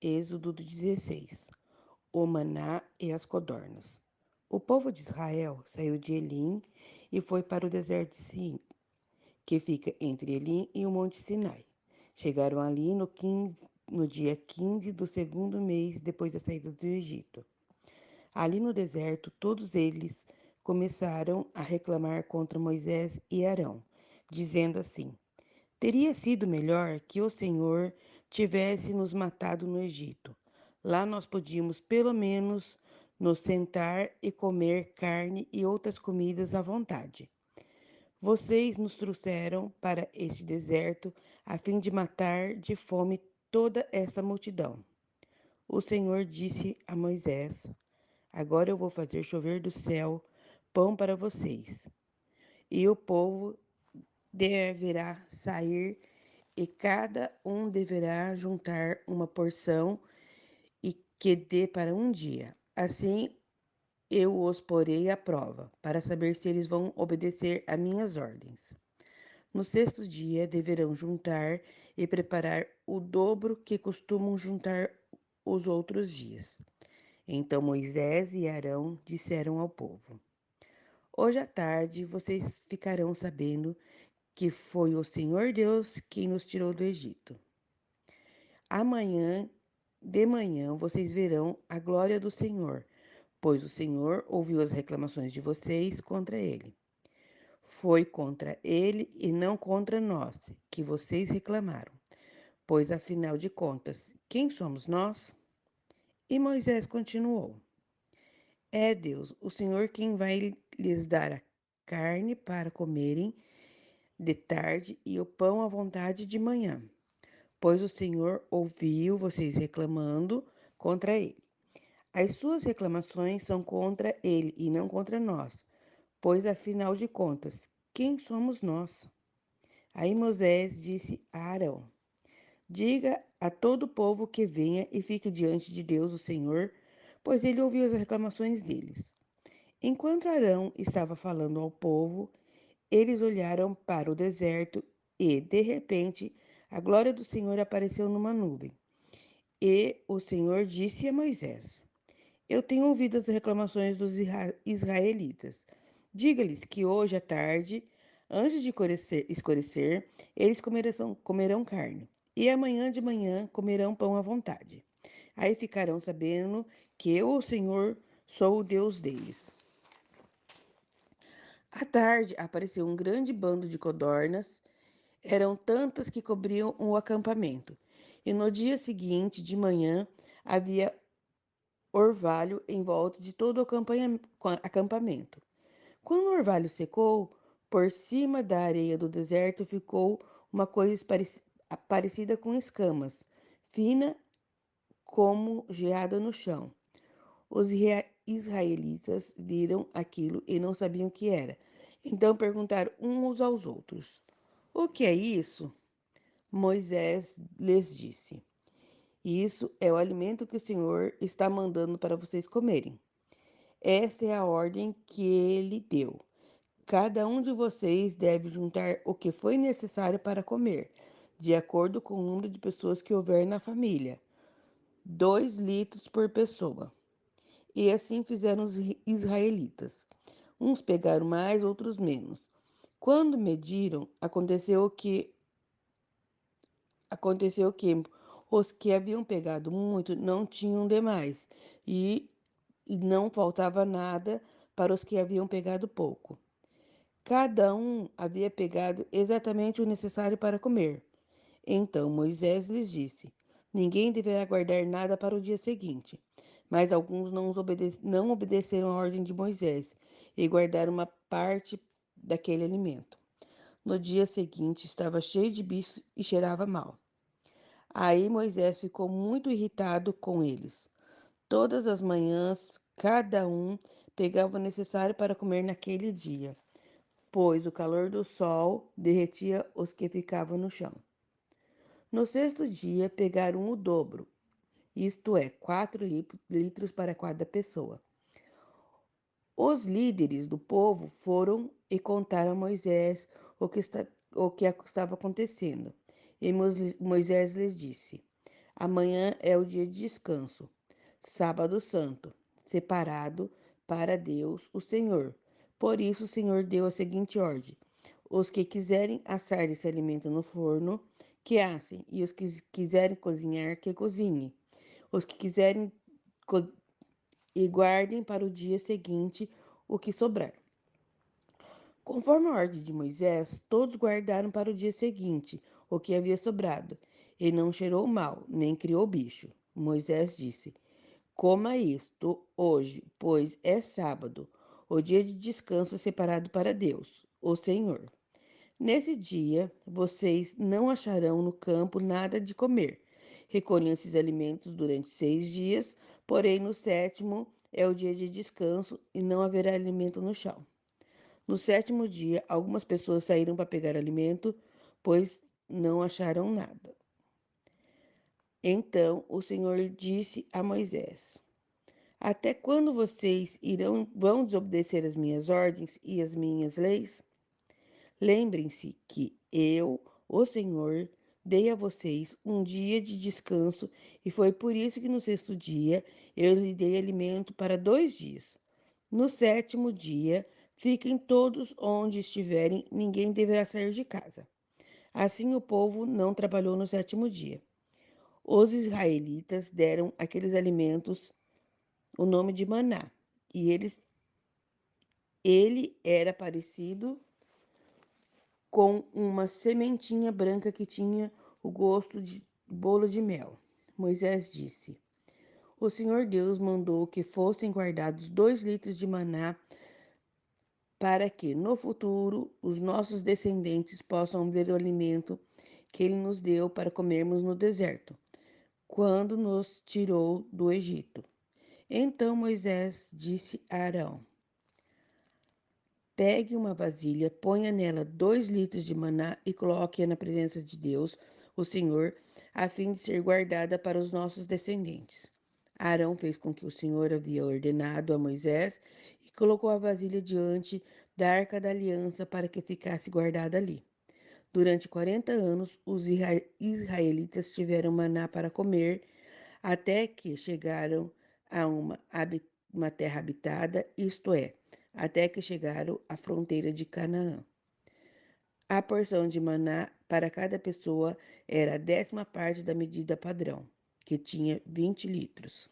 Êxodo 16. O maná e as codornas. O povo de Israel saiu de Elim e foi para o deserto de Sin, que fica entre Elim e o Monte Sinai. Chegaram ali no dia 15 do segundo mês depois da saída do Egito. Ali no deserto, todos eles começaram a reclamar contra Moisés e Arão, dizendo assim: Teria sido melhor que o Senhor tivesse nos matado no Egito. Lá nós podíamos, pelo menos, nos sentar e comer carne e outras comidas à vontade. Vocês nos trouxeram para este deserto a fim de matar de fome toda esta multidão. O Senhor disse a Moisés: Agora eu vou fazer chover do céu pão para vocês. E o povo deverá sair e cada um deverá juntar uma porção e que dê para um dia. Assim eu os porei à prova, para saber se eles vão obedecer a minhas ordens. No sexto dia deverão juntar e preparar o dobro que costumam juntar os outros dias. Então Moisés e Arão disseram ao povo: Hoje à tarde vocês ficarão sabendo que foi o Senhor Deus quem nos tirou do Egito. Amanhã, de manhã, vocês verão a glória do Senhor, pois o Senhor ouviu as reclamações de vocês contra ele. Foi contra ele e não contra nós que vocês reclamaram, pois afinal de contas, quem somos nós? E Moisés continuou: É Deus, o Senhor, quem vai lhes dar a carne para comerem de tarde e o pão à vontade de manhã, pois o Senhor ouviu vocês reclamando contra ele. As suas reclamações são contra ele e não contra nós, pois afinal de contas, quem somos nós? Aí Moisés disse a Arão: Diga a todo o povo que venha e fique diante de Deus, o Senhor, pois ele ouviu as reclamações deles. Enquanto Arão estava falando ao povo, eles olharam para o deserto e, de repente, a glória do Senhor apareceu numa nuvem. E o Senhor disse a Moisés: Eu tenho ouvido as reclamações dos israelitas. Diga-lhes que hoje à tarde, antes de escurecer, eles comerão carne. E amanhã de manhã comerão pão à vontade. Aí ficarão sabendo que eu, o Senhor, sou o Deus deles. À tarde apareceu um grande bando de codornas. Eram tantas que cobriam o acampamento. E no dia seguinte, de manhã, havia orvalho em volta de todo o acampamento. Quando o orvalho secou, por cima da areia do deserto ficou uma coisa parecida com escamas, fina como geada no chão. Os israelitas viram aquilo e não sabiam o que era. Então perguntaram uns aos outros: O que é isso? Moisés lhes disse: Isso é o alimento que o Senhor está mandando para vocês comerem. Esta é a ordem que ele deu. Cada um de vocês deve juntar o que foi necessário para comer, de acordo com o número de pessoas que houver na família, 2 litros por pessoa. E assim fizeram os israelitas. Uns pegaram mais, outros menos. Quando mediram, aconteceu que os que haviam pegado muito não tinham demais, e não faltava nada para os que haviam pegado pouco. Cada um havia pegado exatamente o necessário para comer. Então Moisés lhes disse: Ninguém deverá guardar nada para o dia seguinte. Mas alguns não obedeceram à ordem de Moisés e guardaram uma parte daquele alimento. No dia seguinte estava cheio de bichos e cheirava mal. Aí Moisés ficou muito irritado com eles. Todas as manhãs, cada um pegava o necessário para comer naquele dia, pois o calor do sol derretia os que ficavam no chão. No sexto dia, pegaram o dobro, isto é, 4 litros para cada pessoa. Os líderes do povo foram e contaram a Moisés o que estava acontecendo. E Moisés lhes disse: Amanhã é o dia de descanso, sábado santo, separado para Deus, o Senhor. Por isso o Senhor deu a seguinte ordem: os que quiserem assar esse alimento no forno, que assem, e os que quiserem cozinhar, que cozinhem. Os que quiserem e guardem para o dia seguinte o que sobrar. Conforme a ordem de Moisés, todos guardaram para o dia seguinte o que havia sobrado, e não cheirou mal, nem criou bicho. Moisés disse: coma isto hoje, pois é sábado, o dia de descanso separado para Deus, o Senhor. Nesse dia, vocês não acharão no campo nada de comer. Recolham esses alimentos durante 6 dias, porém no sétimo é o dia de descanso e não haverá alimento no chão. No sétimo dia, algumas pessoas saíram para pegar alimento, pois não acharam nada. Então o Senhor disse a Moisés: até quando vocês vão desobedecer as minhas ordens e as minhas leis? Lembrem-se que eu, o Senhor, dei a vocês um dia de descanso e foi por isso que no sexto dia eu lhe dei alimento para 2 dias. No sétimo dia, fiquem todos onde estiverem, ninguém deverá sair de casa. Assim o povo não trabalhou no sétimo dia. Os israelitas deram àqueles alimentos o nome de maná, e ele era parecido com uma sementinha branca que tinha o gosto de bolo de mel. Moisés disse: o Senhor Deus mandou que fossem guardados 2 litros de maná para que, no futuro, os nossos descendentes possam ver o alimento que ele nos deu para comermos no deserto, quando nos tirou do Egito. Então Moisés disse a Arão: pegue uma vasilha, ponha nela 2 litros de maná e coloque-a na presença de Deus, o Senhor, a fim de ser guardada para os nossos descendentes. Arão fez com que o Senhor havia ordenado a Moisés e colocou a vasilha diante da arca da aliança para que ficasse guardada ali. Durante 40 anos, os israelitas tiveram maná para comer, até que chegaram a uma terra habitada, isto é, até que chegaram à fronteira de Canaã. A porção de maná para cada pessoa era a 10ª parte da medida padrão, que tinha 20 litros.